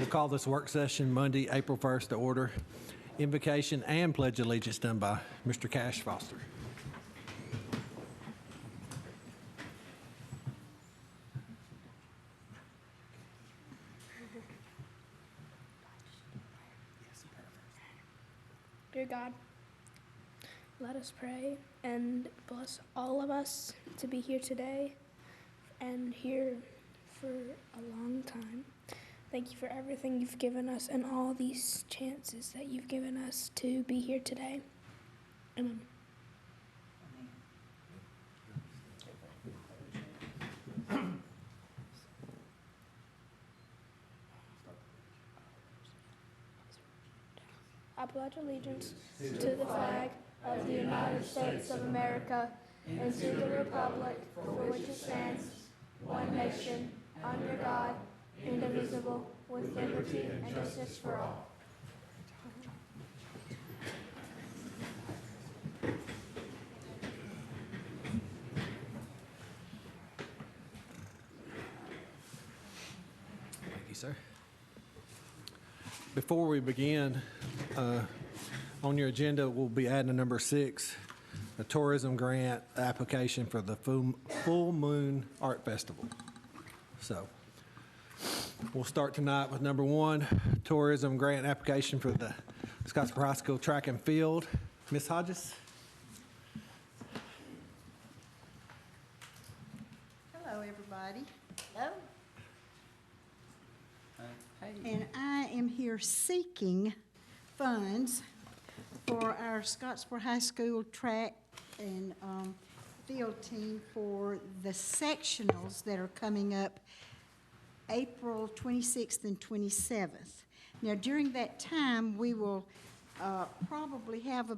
We'll call this work session Monday, April 1st to order. Invocation and pledge allegiance done by Mr. Cash Foster. Dear God, let us pray and bless all of us to be here today and here for a long time. Thank you for everything you've given us and all these chances that you've given us to be here today. Amen. I pledge allegiance to the flag of the United States of America and to the republic for which it stands, one nation, under God, indivisible, with liberty and justice for all. Thank you, sir. Before we begin, on your agenda, we'll be adding a number 6, a tourism grant application for the Full Moon Art Festival. So we'll start tonight with number 1, tourism grant application for the Scottsboro High School track and field. Ms. Hodges? Hello, everybody. Hello. And I am here seeking funds for our Scottsboro High School track and field team for the sectionals that are coming up April 26th and 27th. Now, during that time, we will probably have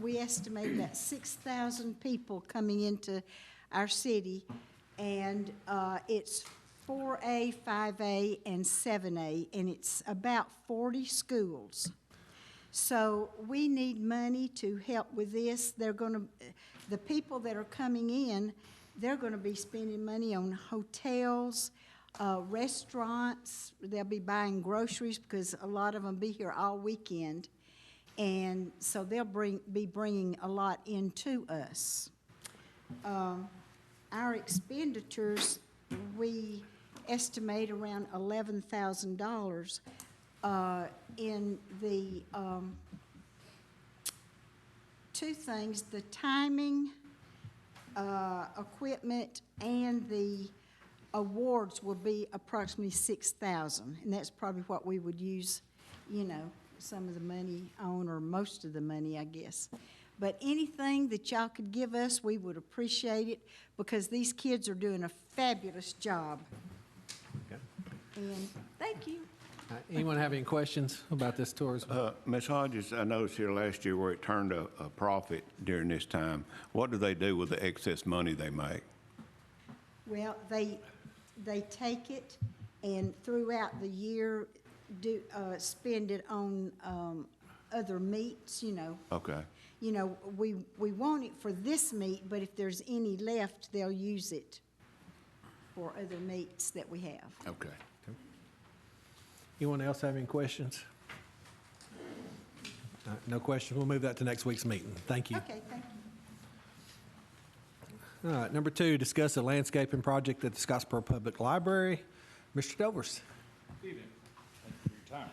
we estimate about 6,000 people coming into our city, and it's 4A, 5A, and 7A, and it's about 40 schools. So we need money to help with this. The people that are coming in, they're going to be spending money on hotels, restaurants. They'll be buying groceries because a lot of them be here all weekend. And so they'll be bringing a lot into us. Our expenditures, we estimate around $11,000 in the two things, the timing, equipment, and the awards will be approximately $6,000, and that's probably what we would use, some of the money on, or most of the money, I guess. But anything that y'all could give us, we would appreciate it, because these kids are doing a fabulous job. Okay. And thank you. Anyone have any questions about this tourism? Ms. Hodges, I noticed here last year where it turned a profit during this time. What do they do with the excess money they make? Well, they take it and throughout the year spend it on other meats, Okay. We want it for this meat, but if there's any left, they'll use it for other meats that we have. Okay. Anyone else have any questions? No questions. We'll move that to next week's meeting. Thank you. Okay, thank you. All right, number 2, discuss a landscaping project at the Scottsboro Public Library. Mr. Dovers. Good evening. Thank you for your time.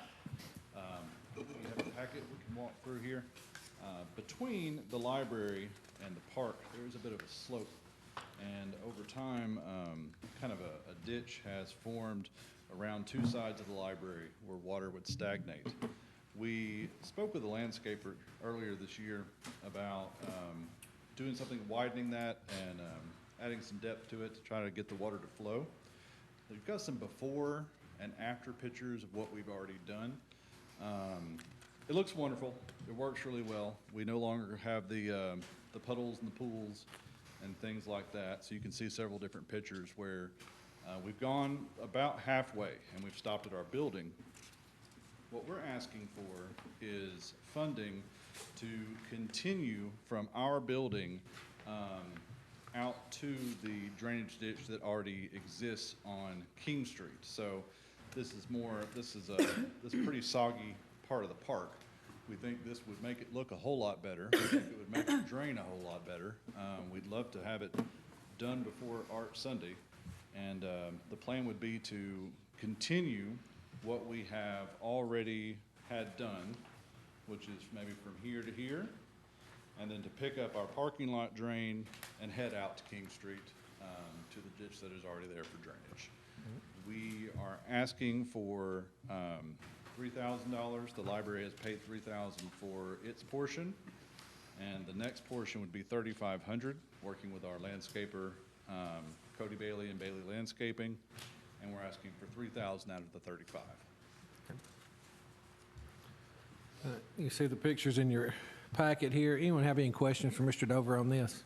We have a packet we can walk through here. Between the library and the park, there is a bit of a slope. And over time, kind of a ditch has formed around 2 sides of the library where water would stagnate. We spoke with a landscaper earlier this year about doing something, widening that and adding some depth to it to try to get the water to flow. We've got some before and after pictures of what we've already done. It looks wonderful. It works really well. We no longer have the puddles and the pools and things like that. So you can see several different pictures where we've gone about halfway and we've stopped at our building. What we're asking for is funding to continue from our building out to the drainage ditch that already exists on King Street. So this is a pretty soggy part of the park. We think this would make it look a whole lot better. We think it would make it drain a whole lot better. We'd love to have it done before Art Sunday. And the plan would be to continue what we have already had done, which is maybe from here to here, and then to pick up our parking lot drain and head out to King Street to the ditch that is already there for drainage. We are asking for $3,000. The library has paid $3,000 for its portion, and the next portion would be $3,500, working with our landscaper, Cody Bailey and Bailey Landscaping, and we're asking for $3,000 out of the $35,000. You see the pictures in your packet here. Anyone have any questions for Mr. Dover on this?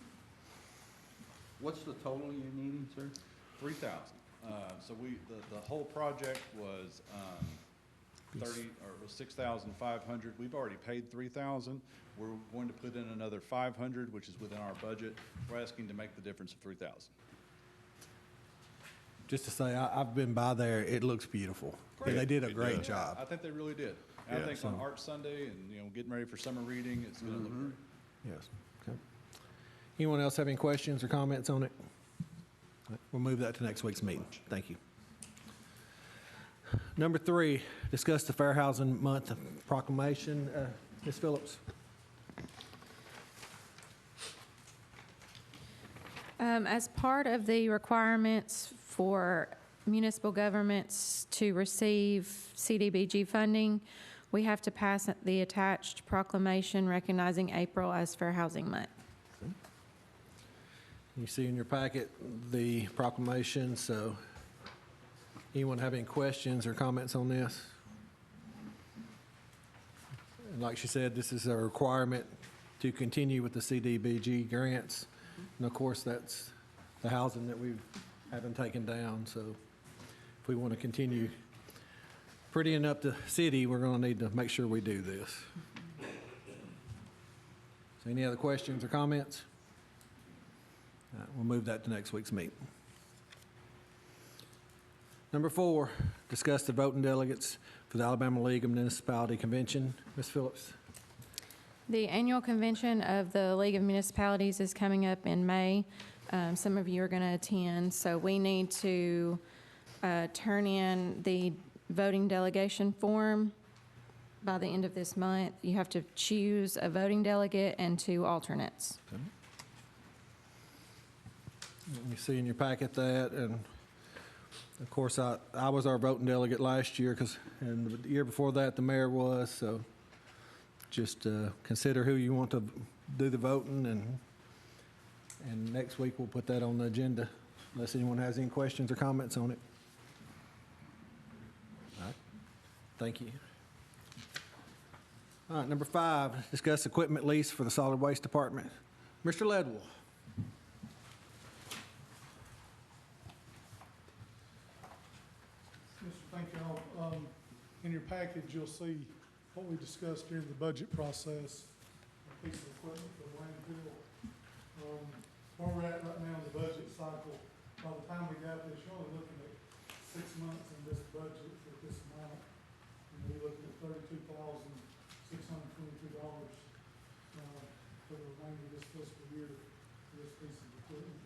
What's the total you're needing, sir? 3,000. So the whole project was 6,500. We've already paid 3,000. We're going to put in another 500, which is within our budget. We're asking to make the difference of 3,000. Just to say, I've been by there. It looks beautiful. Great. They did a It great does. job. I think they really did. And Yeah. I think on Art Sunday and, getting ready for summer reading, it's going to look great. Yes. Okay. Anyone else have any questions or comments on it? We'll move that to next week's meeting. Thank you. Number 3, discuss the Fair Housing Month proclamation. Ms. Phillips. As part of the requirements for municipal governments to receive CDBG funding, we have to pass the attached proclamation recognizing April as Fair Housing Month. You see in your packet the proclamation, so anyone have any questions or comments on this? And like she said, this is a requirement to continue with the CDBG grants. And of course, that's the housing that we haven't taken down, so if we want to continue prettying up the city, we're going to need to make sure we do this. So any other questions or comments? We'll move that to next week's meeting. Number 4, discuss the voting delegates for the Alabama League of Municipality Convention. Ms. Phillips. The annual convention of the League of Municipalities is coming up in May. Some of you are going to attend, so we need to turn in the voting delegation form by the end of this month. You have to choose a voting delegate and 2 alternates. Okay. You see in your packet that, and of course, I was our voting delegate last year, and the year before that, the mayor was, so just consider who you want to do the voting, and next week we'll put that on the agenda, unless anyone has any questions or comments on it. All right, thank you. All right, number 5, discuss equipment lease for the solid waste department. Mr. Ledwell. Thank y'all. In your package, you'll see what we discussed during the budget process, a piece of equipment for the landfill. Where we're at right now in the budget cycle, by the time we got this, you're only looking at 6 months in this budget for this amount. We're looking at $32,622 for the remainder of this fiscal year for this piece of equipment.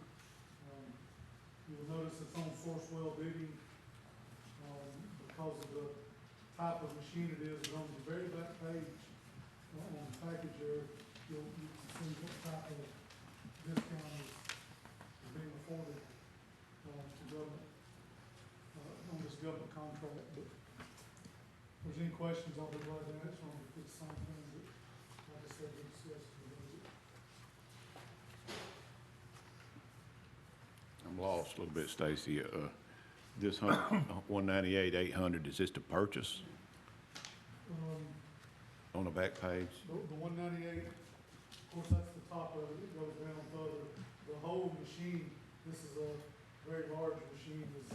You'll notice it's on Sourcewell bidding. Because of the type of machine it is, on the very back page, on the package there, you can see what type of discount is being afforded to government, on this government contract. But if there's any questions, I'll be glad to answer them. It's the same thing that, like I said, we discussed in the budget. I'm lost a little bit, Stacy. This 198,800, is this to purchase on the back page? The 198, of course, that's the top of it. It goes down further. The whole machine, this is a very large machine, is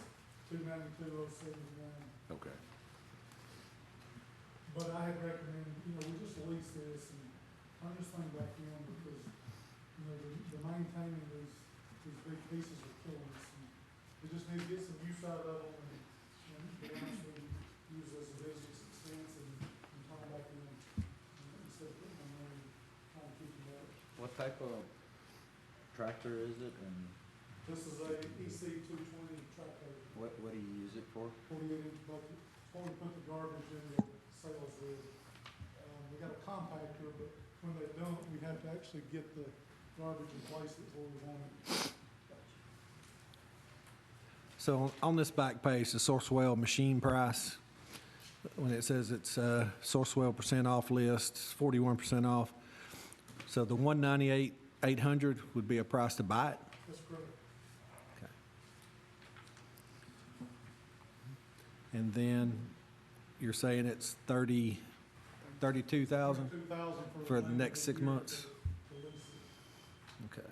292,079. Okay. But I had recommended, we just lease this and turn this thing back in because, the maintaining these big pieces are killing us. And we just need to get some use out of them and be honest with you, What type of tractor is it, and This is a EC 220 tractor, what do you use it for? 48-inch bucket. It's when we put the garbage in the sales lid. We got a compactor, but when they don't, we have to actually get the garbage in places where we want it. So on this back page, the Sourcewell machine price, when it says it's Sourcewell percent off list, it's 41% off. So the 198,800 would be a price to buy it? That's correct. Okay. And then you're saying it's 32,000 $2,000 for the remainder next of 6 year months? to lease it. Okay.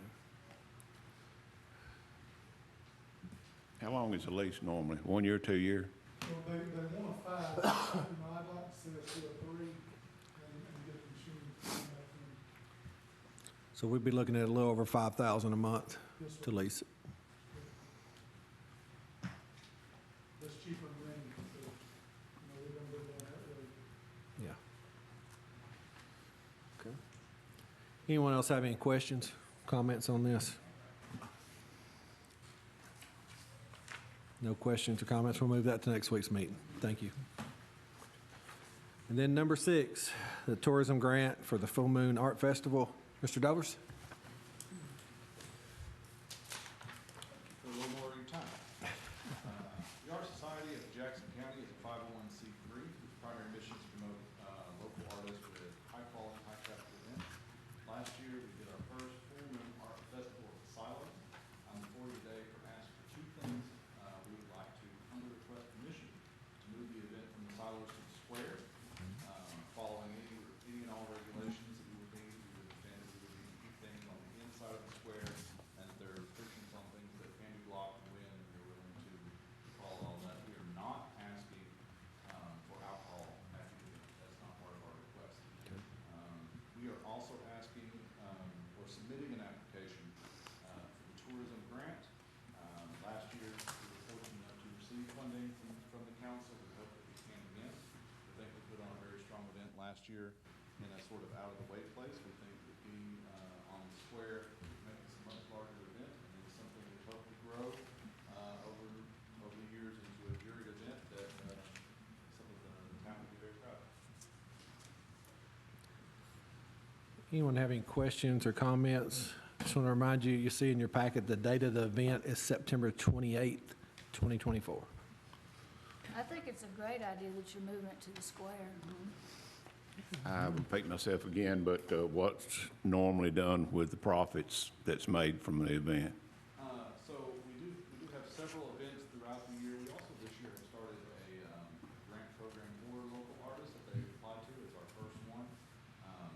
How long is the lease normally? 1 year, 2 year? So they want a 5, I'd like to see us do a 3 and get the machine back in. So we'd be looking at a little over 5,000 a month Yes, sir. to lease it. That's cheaper than renting, so, we're gonna go down that road. Yeah. Okay. Anyone else have any questions, comments on this? No questions or comments. We'll move that to next week's meeting. Thank you. And then number 6, the tourism grant for the Full Moon Art Festival. Mr. Dovers? For a little more of your time. The Art Society of Jackson County is a 501c3 whose primary mission is to promote local artists with high-quality, high-craft events. Last year, we did our first Full Moon Art Festival at the Silo. I'm before you today for ask for 2 things. We would like to humbly request permission to move the event from the Silos to the square. Following any and all regulations that we would need, we would defend that we would need to keep things on the inside of the square, and that there are restrictions on things that can be blocked and when, and we're willing to follow all that. We are not asking for alcohol at the event. That's not part of our request. We are also asking or submitting an application for the tourism grant. Last year, we were fortunate enough to receive funding from the council. We hope that we can again. We think we put on a very strong event last year in a sort of out-of-the-way place. We think that being on the square, making this a much larger event, and it's something we hope to grow over the years into a juried event that something the town would be very proud of. Anyone have any questions or comments? Just want to remind you, you see in your packet, the date of the event is September 28th, 2024. I think it's a great idea that you're moving it to the square. I would repeat myself again, but what's normally done with the profits that's made from the event? So we do have several events throughout the year. We also this year have started a grant program for local artists that they apply to. It's our first one.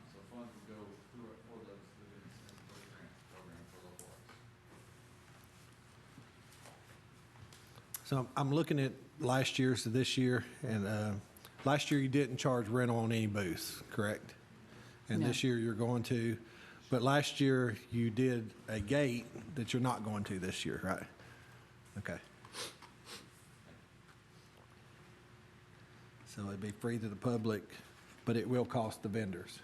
So funds will go through it for those events and for the grant program for local artists. So I'm looking at last year's to this year, and last year you didn't charge rental on any booths, correct? And No. this year you're going to, but last year you did a gate that you're not going to this year, right? Okay. So it'd be free to the public, but it will cost the vendors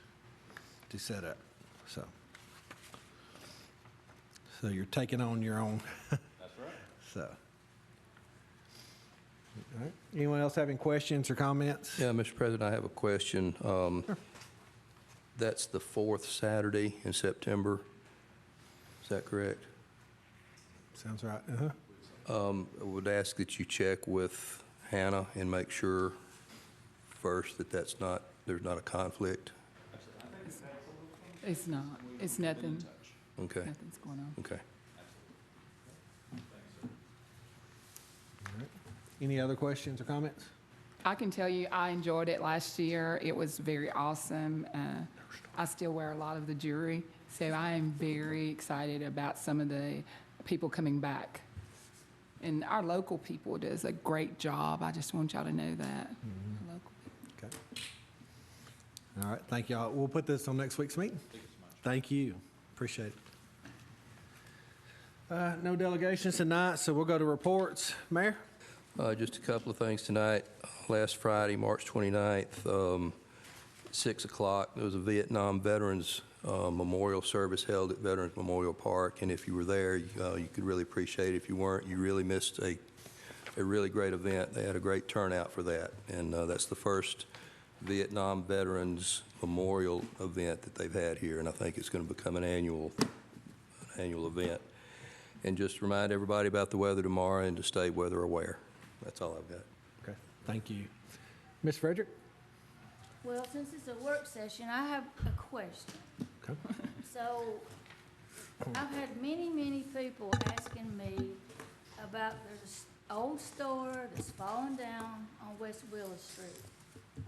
to set up, so. So you're taking on your own, That's right. so. All right. Anyone else having questions or comments? Yeah, Mr. President, I have a question. That's the 4th Saturday in September. Is that correct? Sounds right, uh-huh. I would ask that you check with Hannah and make sure first that there's not a conflict. It's not. It's nothing. Okay, Nothing's going on. okay. Any other questions or comments? I can tell you, I enjoyed it last year. It was very awesome. I still wear a lot of the jewelry, so I am very excited about some of the people coming back. And our local people does a great job. I just want y'all to know that. Local people. Okay. All right, thank y'all. We'll put this on next week's meeting. Thank you. Appreciate it. No delegations tonight, so we'll go to reports. Mayor? Just a couple of things tonight. Last Friday, March 29th, 6 o'clock, there was a Vietnam Veterans memorial service held at Veterans Memorial Park, and if you were there, you could really appreciate it. If you weren't, you really missed a really great event. They had a great turnout for that, and that's the first Vietnam Veterans Memorial event that they've had here, and I think it's going to become an annual event. And just remind everybody about the weather tomorrow and to stay weather aware. That's all I've got. Okay, thank you. Ms. Frederick? Well, since it's a work session, I have a question. Okay. So, I've had many people asking me about, there's an old store that's fallen down on West Willis Street.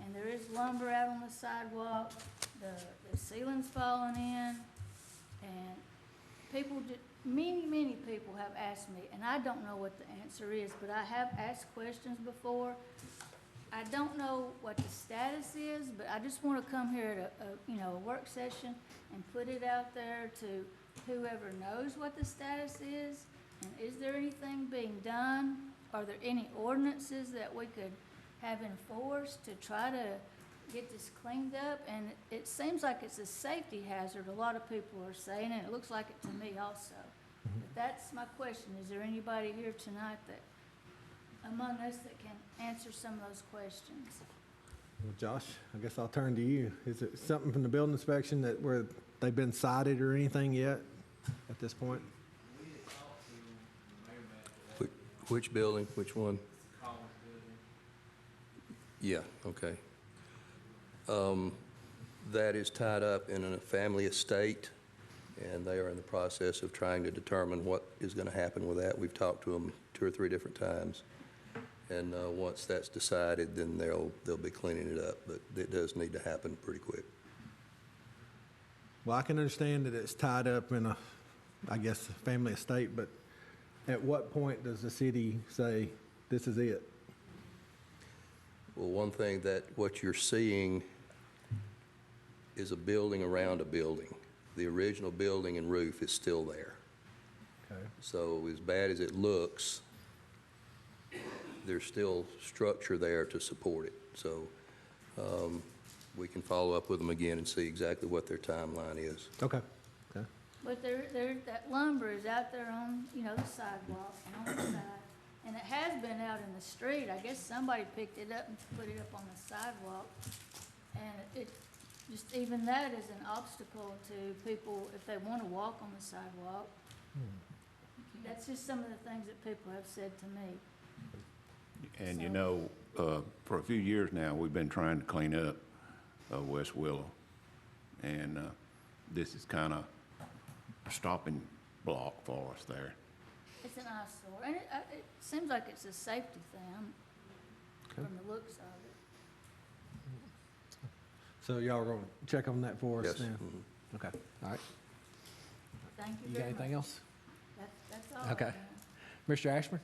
And there is lumber out on the sidewalk, the ceiling's falling in, and many people have asked me, and I don't know what the answer is, but I have asked questions before. I don't know what the status is, but I just want to come here at a work session and put it out there to whoever knows what the status is. And is there anything being done? Are there any ordinances that we could have enforced to try to get this cleaned up? And it seems like it's a safety hazard, a lot of people are saying, and it looks like it to me also. But that's my question. Is there anybody here tonight among us that can answer some of those questions? Well, Josh, I guess I'll turn to you. Is it something from the building inspection where they've been cited or anything yet at this point? Which building? Which one? Yeah, okay. That is tied up in a family estate, and they are in the process of trying to determine what is going to happen with that. We've talked to them 2 or 3 different times, and once that's decided, then they'll be cleaning it up, but it does need to happen pretty quick. Well, I can understand that it's tied up in a family estate, but at what point does the city say, this is it? Well, one thing that what you're seeing is a building around a building. The original building and roof is still there. Okay. So as bad as it looks, there's still structure there to support it. So we can follow up with them again and see exactly what their timeline is. Okay. Okay. But that lumber is out there on, the sidewalk and on the side. And it has been out in the street. I guess somebody picked it up and put it up on the sidewalk. And even that is an obstacle to people if they want to walk on the sidewalk. That's just some of the things that people have said to me. And for a few years now, we've been trying to clean up West Willow. And this is kind of a stopping block for us there. It's an eyesore, and it seems like it's a safety thing from the looks of it. So y'all are going to check on that for us Yes. now? Okay, all right. Thank you You got very much. anything else? That's all. Okay. Mr. Ashburn?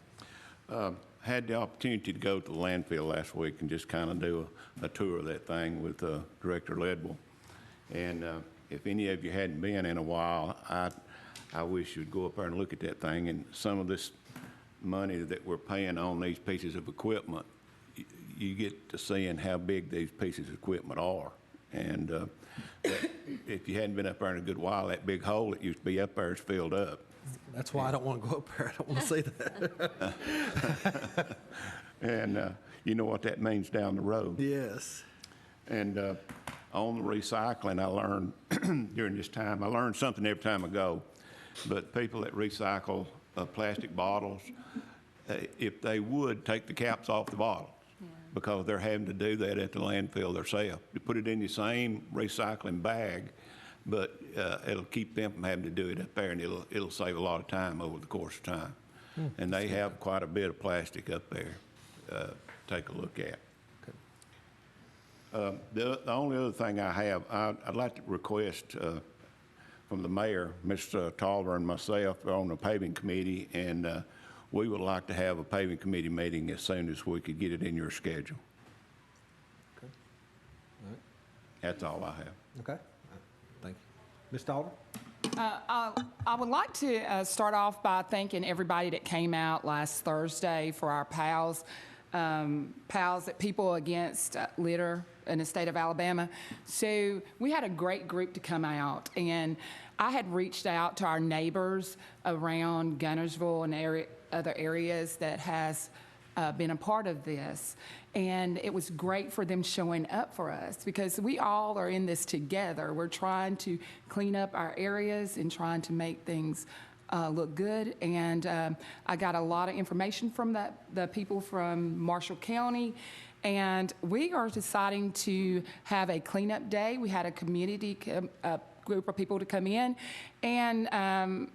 Had the opportunity to go to the landfill last week and just kind of do a tour of that thing with Director Ledwell. And if any of you hadn't been in a while, I wish you'd go up there and look at that thing. And some of this money that we're paying on these pieces of equipment, you get to seeing how big these pieces of equipment are. And if you hadn't been up there in a good while, that big hole that used to be up there is filled up. That's why I don't want to go up there. I don't want to see that. And you know what that means down the road. Yes. And on the recycling, I learned during this time, I learned something every time I go, but people that recycle plastic bottles, if they would, take the caps off the bottles, because they're having to do that at the landfill themselves. You put it in the same recycling bag, but it'll keep them from having to do it up there, and it'll save a lot of time over the course of time. And they have quite a bit of plastic up there. Take a look at. The only other thing I have, I'd like to request from the mayor, Mr. Tolliver, and myself on the paving committee, and we would like to have a paving committee meeting as soon as we could get it in your schedule. Okay. All right. That's all I have. Okay. Thank you. Ms. Tolliver? I would like to start off by thanking everybody that came out last Thursday for our PALS, PALS, People Against Litter in the state of Alabama. So we had a great group to come out, and I had reached out to our neighbors around Gunnersville and other areas that has been a part of this. And it was great for them showing up for us because we all are in this together. We're trying to clean up our areas and trying to make things look good. And I got a lot of information from the people from Marshall County. And we are deciding to have a cleanup day. We had a community group of people to come in, and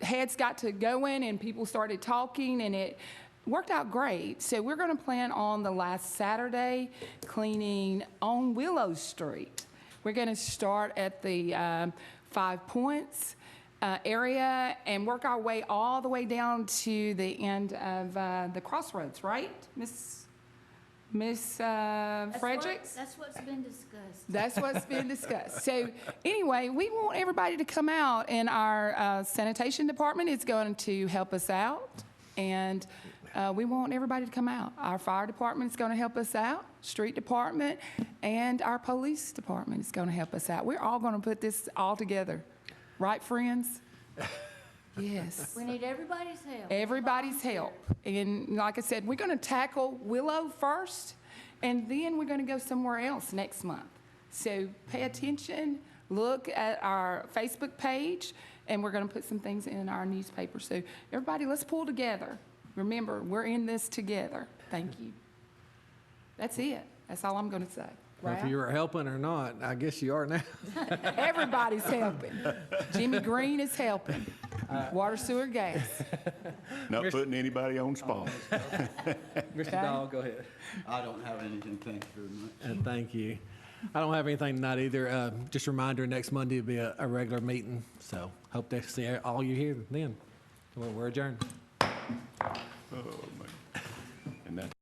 heads got to going, and people started talking, and it worked out great. So we're going to plan on the last Saturday cleaning on Willow Street. We're going to start at the 5 Points area and work our way all the way down to the end of the crossroads, right, Miss Fredericks? That's what's been discussed. That's what's been discussed. So anyway, we want everybody to come out, and our sanitation department is going to help us out, and we want everybody to come out. Our fire department is going to help us out, street department, and our police department is going to help us out. We're all going to put this all together. Right, friends? Yes. We need everybody's help. Everybody's help. And like I said, we're going to tackle Willow first, and then we're going to go somewhere else next month. So pay attention, look at our Facebook page, and we're going to put some things in our newspaper. So everybody, let's pull together. Remember, we're in this together. Thank you. That's it. That's all I'm going to say. If you were helping or not, I guess you are now. Everybody's helping. Jimmy Green is helping. Water, sewer, gas. Not putting anybody on spot. Mr. Dahl, go ahead. I don't have anything, thank you very much. And thank you. I don't have anything tonight either. Just a reminder, next Monday will be a regular meeting, so hope to see all you here then. We're adjourned. Oh, man. And that's